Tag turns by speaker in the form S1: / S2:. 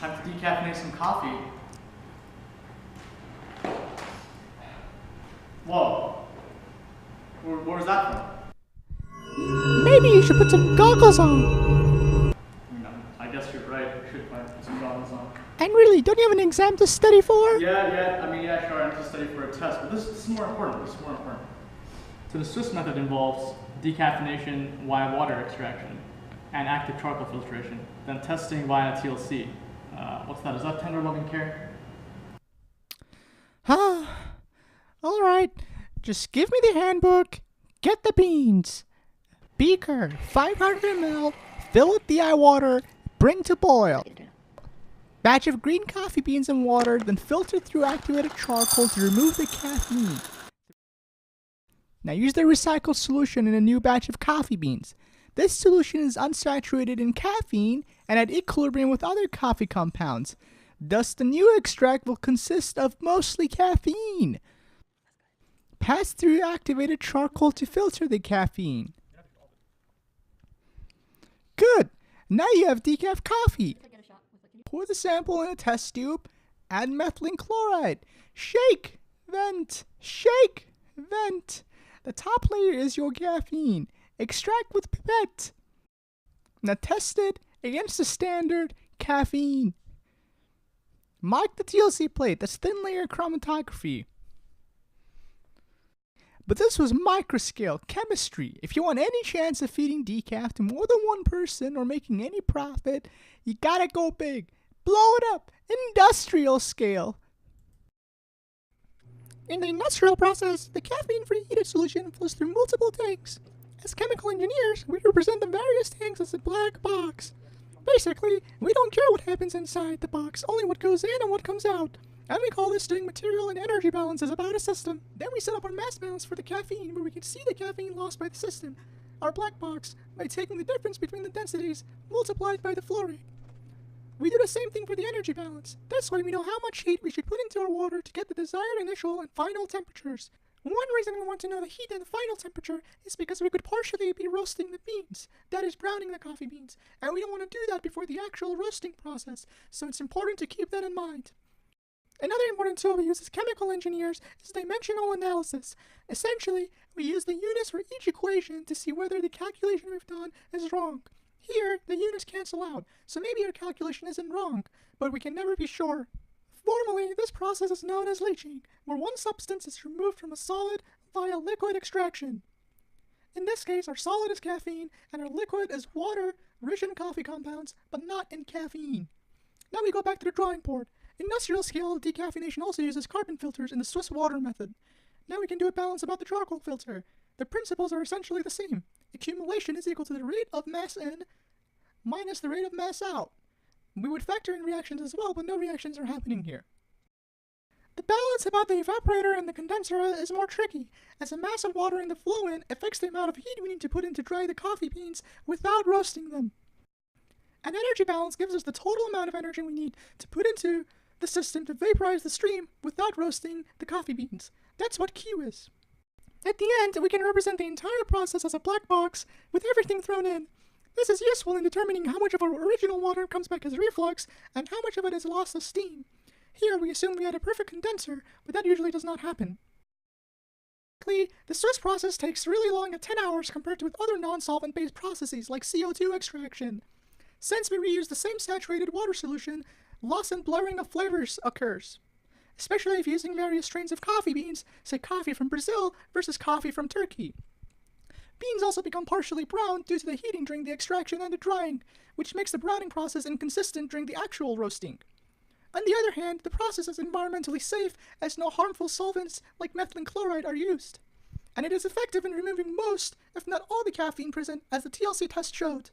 S1: Time to decaffeinate some coffee. Whoa. Where was that from?
S2: Maybe you should put some goggles on.
S1: I guess you're right. I should probably put some goggles on.
S2: And really, don't you have an exam to study for?
S1: Yeah. Sure. I have to study for a test, but this is more important. So the Swiss method involves decaffeination via water extraction and active charcoal filtration, then testing via TLC. What's that? Is that tender loving care?
S2: Alright, just give me the handbook, get the beans. Beaker, 500 ml, fill with DI water, bring to boil. Batch of green coffee beans and water, then filter through activated charcoal to remove the caffeine. Now use the recycled solution in a new batch of coffee beans. This solution is unsaturated in caffeine and at equilibrium with other coffee compounds. Thus, the new extract will consist of mostly caffeine. Pass through activated charcoal to filter the caffeine. Good! Now you have decaf coffee. Pour the sample in a test tube. Add methylene chloride. Shake! Vent! Shake! Vent! The top layer is your caffeine. Extract with pipette. Now test it against the standard caffeine. Mark the TLC plate. That's thin layer chromatography. But this was microscale chemistry. If you want any chance of feeding decaf to more than one person or making any profit, you gotta go big. Blow it up. Industrial scale. In the industrial process, the caffeine-free heated solution flows through multiple tanks. As chemical engineers, we represent the various tanks as a black box. Basically, we don't care what happens inside the box, only what goes in and what comes out. And we call this doing material and energy balances about a system. Then we set up our mass balance for the caffeine, where we can see the caffeine lost by the system, our black box, by taking the difference between the densities multiplied by the flow rate. We do the same thing for the energy balance. This way we know how much heat we should put into our water to get the desired initial and final temperatures. One reason we want to know the heat and the final temperature is because we could partially be roasting the beans, that is browning the coffee beans, and we don't want to do that before the actual roasting process, so it's important to keep that in mind. Another important tool we use as chemical engineers is dimensional analysis. Essentially, we use the units for each equation to see whether the calculation we've done is wrong. Here, the units cancel out, so maybe our calculation isn't wrong, but we can never be sure. Formally, this process is known as leaching, where one substance is removed from a solid via liquid extraction. In this case, our solid is caffeine, and our liquid is water rich in coffee compounds, but not in caffeine. Now we go back to the drawing board. Industrial scale decaffeination also uses carbon filters in the Swiss water method. Now we can do a balance about the charcoal filter. The principles are essentially the same. Accumulation is equal to the rate of mass in minus the rate of mass out. We would factor in reactions as well, but no reactions are happening here. The balance about the evaporator and the condenser is more tricky, as the mass of water in the flow-in affects the amount of heat we need to put in to dry the coffee beans without roasting them. An energy balance gives us the total amount of energy we need to put into the system to vaporize the stream without roasting the coffee beans. That's what Q is. At the end, we can represent the entire process as a black box with everything thrown in. This is useful in determining how much of our original water comes back as reflux and how much of it is lost as steam. Here we assume we had a perfect condenser, but that usually does not happen. The Swiss process takes really long at 10 hours compared to with other non-solvent-based processes like CO2 extraction. Since we reuse the same saturated water solution, loss and blurring of flavors occurs, especially if using various strains of coffee beans, say coffee from Brazil versus coffee from Turkey. Beans also become partially brown due to the heating during the extraction and the drying, which makes the browning process inconsistent during the actual roasting. On the other hand, the process is environmentally safe as no harmful solvents like methylene chloride are used. And it is effective in removing most, if not all, the caffeine present, as the TLC test showed.